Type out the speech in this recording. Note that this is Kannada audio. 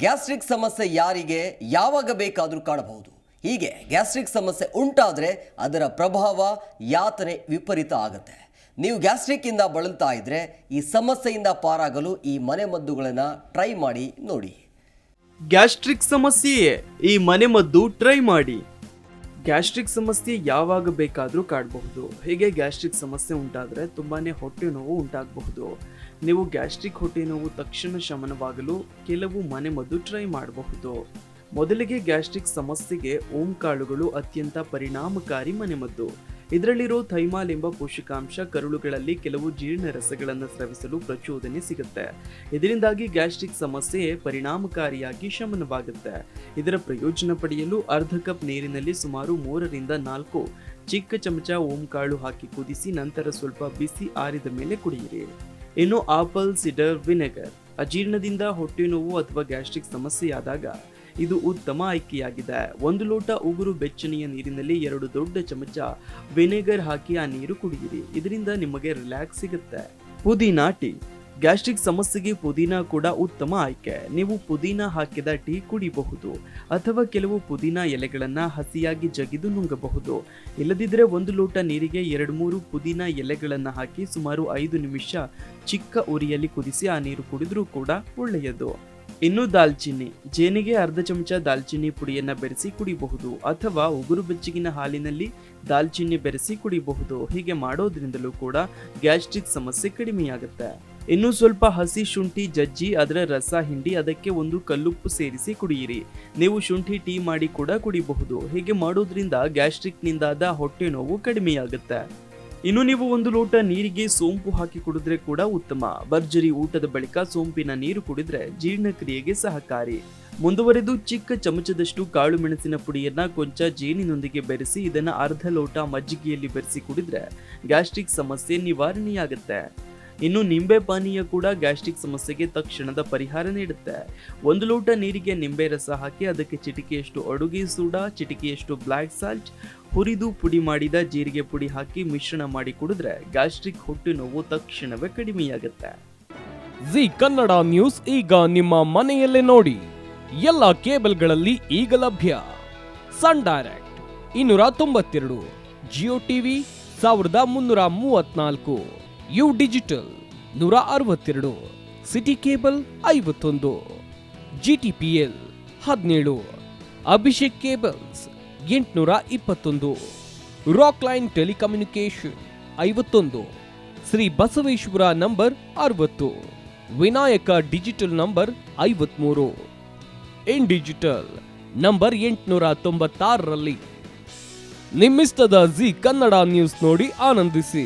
ಗ್ಯಾಸ್ಟ್ರಿಕ್ ಸಮಸ್ಯೆ ಯಾರಿಗೆ ಯಾವಾಗ ಬೇಕಾದರೂ ಕಾಡಬಹುದು. ಹೀಗೆ ಗ್ಯಾಸ್ಟ್ರಿಕ್ ಸಮಸ್ಯೆ ಉಂಟಾದರೆ ಅದರ ಪ್ರಭಾವ ಯಾತನೆ ವಿಪರೀತ ಆಗುತ್ತೆ. ನೀವು ಗ್ಯಾಸ್ಟ್ರಿಕ್ ಇಂದ ಬಳಲ್ತಾ ಇದ್ರೆ ಈ ಸಮಸ್ಯೆಯಿಂದ ಪಾರಾಗಲು ಈ ಮನೆಮದ್ದುಗಳನ್ನು ಟ್ರೈ ಮಾಡಿ ನೋಡಿ. ಗ್ಯಾಸ್ಟ್ರಿಕ್ ಸಮಸ್ಯೆಯೇ ಈ ಮನೆಮದ್ದು ಟ್ರೈ ಮಾಡಿ. ಗ್ಯಾಸ್ಟ್ರಿಕ್ ಸಮಸ್ಯೆ ಯಾವಾಗ ಬೇಕಾದರೂ ಕಾಡಬಹುದು. ಹೀಗೆ ಗ್ಯಾಸ್ಟ್ರಿಕ್ ಸಮಸ್ಯೆ ಉಂಟಾದರೆ ತುಂಬಾನೇ ಹೊಟ್ಟೆ ನೋವು ಉಂಟಾಗಬಹುದು. ನೀವು ಗ್ಯಾಸ್ಟ್ರಿಕ್ ಹೊಟ್ಟೆ ನೋವು ತಕ್ಷಣ ಶಮನವಾಗಲು ಕೆಲವು ಮನೆಮದ್ದು ಟ್ರೈ ಮಾಡಬಹುದು. ಮೊದಲಿಗೆ ಗ್ಯಾಸ್ಟ್ರಿಕ್ ಸಮಸ್ಯೆಗೆ ಓಂ ಕಾಳುಗಳು ಅತ್ಯಂತ ಪರಿಣಾಮಕಾರಿ ಮನೆಮದ್ದು. ಇದರಲ್ಲಿರೋ ಥೈಮಾಲ್ ಎಂಬ ಪೋಷಕಾಂಶ ಕರುಳುಗಳಲ್ಲಿ ಕೆಲವು ಜೀರ್ಣ ರಸಗಳನ್ನು ಸ್ರವಿಸಲು ಪ್ರಚೋದನೆ ಸಿಗುತ್ತೆ. ಇದರಿಂದಾಗಿ ಗ್ಯಾಸ್ಟ್ರಿಕ್ ಸಮಸ್ಯೆ ಪರಿಣಾಮಕಾರಿಯಾಗಿ ಶಮನವಾಗುತ್ತೆ. ಇದರ ಪ್ರಯೋಜನ ಪಡೆಯಲು ಅರ್ಧ ಕಪ್ ನೀರಿನಲ್ಲಿ ಸುಮಾರು 3 ರಿಂದ 4 ಚಿಕ್ಕ ಚಮಚ ಓಂ ಕಾಳು ಹಾಕಿ ಕುದಿಸಿ ನಂತರ ಸ್ವಲ್ಪ ಬಿಸಿ ಆರಿದ ಮೇಲೆ ಕುಡಿಯಿರಿ. ಇನ್ನು ಆಪಲ್ ಸಿಡರ್ ವಿನೆಗರ್ ಅಜೀರ್ಣದಿಂದ ಹೊಟ್ಟೆ ನೋವು ಅಥವಾ ಗ್ಯಾಸ್ಟ್ರಿಕ್ ಸಮಸ್ಯೆಯಾದಾಗ ಇದು ಉತ್ತಮ ಆಯ್ಕೆಯಾಗಿದೆ. 1 ಲೋಟ ಉಗುರು ಬೆಚ್ಚನೆಯ ನೀರಿನಲ್ಲಿ 2 ದೊಡ್ಡ ಚಮಚ ವಿನೆಗರ್ ಹಾಕಿ ಆ ನೀರು ಕುಡಿಯಿರಿ. ಇದರಿಂದ ನಿಮಗೆ ರಿಲ್ಯಾಕ್ಸ್ ಸಿಗುತ್ತೆ. ಪುದೀನಾ ಟೀ ಗ್ಯಾಸ್ಟ್ರಿಕ್ ಸಮಸ್ಯೆಗೆ ಪುದೀನಾ ಕೂಡ ಉತ್ತಮ ಆಯ್ಕೆ. ನೀವು ಪುದೀನಾ ಹಾಕಿದ ಟೀ ಕುಡಿಯಬಹುದು ಅಥವಾ ಕೆಲವು ಪುದೀನಾ ಎಲೆಗಳನ್ನ ಹಸಿಯಾಗಿ ಜಗಿದು ನುಂಗಬಹುದು. ಇಲ್ಲದಿದ್ದರೆ 1 ಲೋಟ ನೀರಿಗೆ 2-3 ಪುದೀನಾ ಎಲೆಗಳನ್ನ ಹಾಕಿ ಸುಮಾರು 5 ನಿಮಿಷ ಚಿಕ್ಕ ಉರಿಯಲ್ಲಿ ಕುದಿಸಿ ಆ ನೀರು ಕುಡಿದ್ರೂ ಕೂಡ ಒಳ್ಳೆಯದು. ಇನ್ನು ದಾಲ್ಚಿನ್ನಿ, ಜೇನಿಗೆ ಅರ್ಧ ಚಮಚ ದಾಲ್ಚಿನ್ನಿ ಪುಡಿಯನ್ನ ಬೆರೆಸಿ ಕುಡಿಯಬಹುದು ಅಥವಾ ಉಗುರು ಬೆಚ್ಚಗಿನ ಹಾಲಿನಲ್ಲಿ ದಾಲ್ಚಿನ್ನಿ ಬೆರೆಸಿ ಕುಡಿಯಬಹುದು. ಹೀಗೆ ಮಾಡೋದ್ರಿಂದಲೂ ಕೂಡ ಗ್ಯಾಸ್ಟ್ರಿಕ್ ಸಮಸ್ಯೆ ಕಡಿಮೆಯಾಗುತ್ತೆ. ಇನ್ನು ಸ್ವಲ್ಪ ಹಸಿ ಶುಂಠಿ ಜಜ್ಜಿ ಅದರ ರಸ ಹಿಂಡಿ ಅದಕ್ಕೆ 1 ಕಲ್ಲುಪ್ಪು ಸೇರಿಸಿ ಕುಡಿಯಿರಿ. ನೀವು ಶುಂಠಿ ಟೀ ಮಾಡಿ ಕೂಡ ಕುಡಿಯಬಹುದು. ಹೀಗೆ ಮಾಡೋದ್ರಿಂದ ಗ್ಯಾಸ್ಟ್ರಿಕ್ ನಿಂದಾದ ಹೊಟ್ಟೆ ನೋವು ಕಡಿಮೆಯಾಗುತ್ತೆ. ಇನ್ನು ನೀವು 1 ಲೋಟ ನೀರಿಗೆ ಸೋಂಪು ಹಾಕಿ ಕುಡಿದ್ರೆ ಕೂಡ ಉತ್ತಮ. ಭರ್ಜರಿ ಊಟದ ಬಳಿಕ ಸೋಂಪಿನ ನೀರು ಕುಡಿದ್ರೆ ಜೀರ್ಣಕ್ರಿಯೆಗೆ ಸಹಕಾರಿ. ಮುಂದುವರೆದು ಚಿಕ್ಕ ಚಮಚದಷ್ಟು ಕಾಳು ಮೆಣಸಿನ ಪುಡಿಯನ್ನ ಕೊಂಚ ಜೇನಿನೊಂದಿಗೆ ಬೆರೆಸಿ ಇದನ್ನ ಅರ್ಧ ಲೋಟ ಮಜ್ಜಿಗೆಯಲ್ಲಿ ಬೆರೆಸಿ ಕುಡಿದ್ರೆ ಗ್ಯಾಸ್ಟ್ರಿಕ್ ಸಮಸ್ಯೆ ನಿವಾರಣೆಯಾಗುತ್ತೆ. ಇನ್ನು ನಿಂಬೆ ಪಾನೀಯ ಕೂಡ ಗ್ಯಾಸ್ಟ್ರಿಕ್ ಸಮಸ್ಯೆಗೆ ತಕ್ಷಣದ ಪರಿಹಾರ ನೀಡುತ್ತೆ. 1 ಲೋಟ ನೀರಿಗೆ ನಿಂಬೆ ರಸ ಹಾಕಿ ಅದಕ್ಕೆ ಚಿಟಿಕೆಯಷ್ಟು ಅಡುಗೆ ಸೋಡಾ, ಚಿಟಿಕೆಯಷ್ಟು ಬ್ಲ್ಯಾಕ್ ಸಾಲ್ಟ್, ಹುರಿದು ಪುಡಿ ಮಾಡಿದ ಜೀರಿಗೆ ಪುಡಿ ಹಾಕಿ ಮಿಶ್ರಣ ಮಾಡಿ ಕುಡಿದ್ರೆ ಗ್ಯಾಸ್ಟ್ರಿಕ್ ಹೊಟ್ಟೆ ನೋವು ತಕ್ಷಣವೇ ಕಡಿಮೆಯಾಗುತ್ತೆ. ಜಿ ಕನ್ನಡ ನ್ಯೂಸ್ ಈಗ ನಿಮ್ಮ ಮನೆಯಲ್ಲೇ ನೋಡಿ. ಎಲ್ಲ ಕೇಬಲ್ಗಳಲ್ಲಿ ಈಗ ಲಭ್ಯ. Sun Direct 292, Jio TV 1334, U Digital 162, City Cable 51, GTPL 17, Abhishek cables 821, Rockline telecommunication 51, Shri Basaveshwara number 60, Vinayaka digital number 53, In Digital number 896ರಲ್ಲಿ. ನಿಮ್ಮಿಸ್ತದ ಜಿ ಕನ್ನಡ ನ್ಯೂಸ್ ನೋಡಿ ಆನಂದಿಸಿ.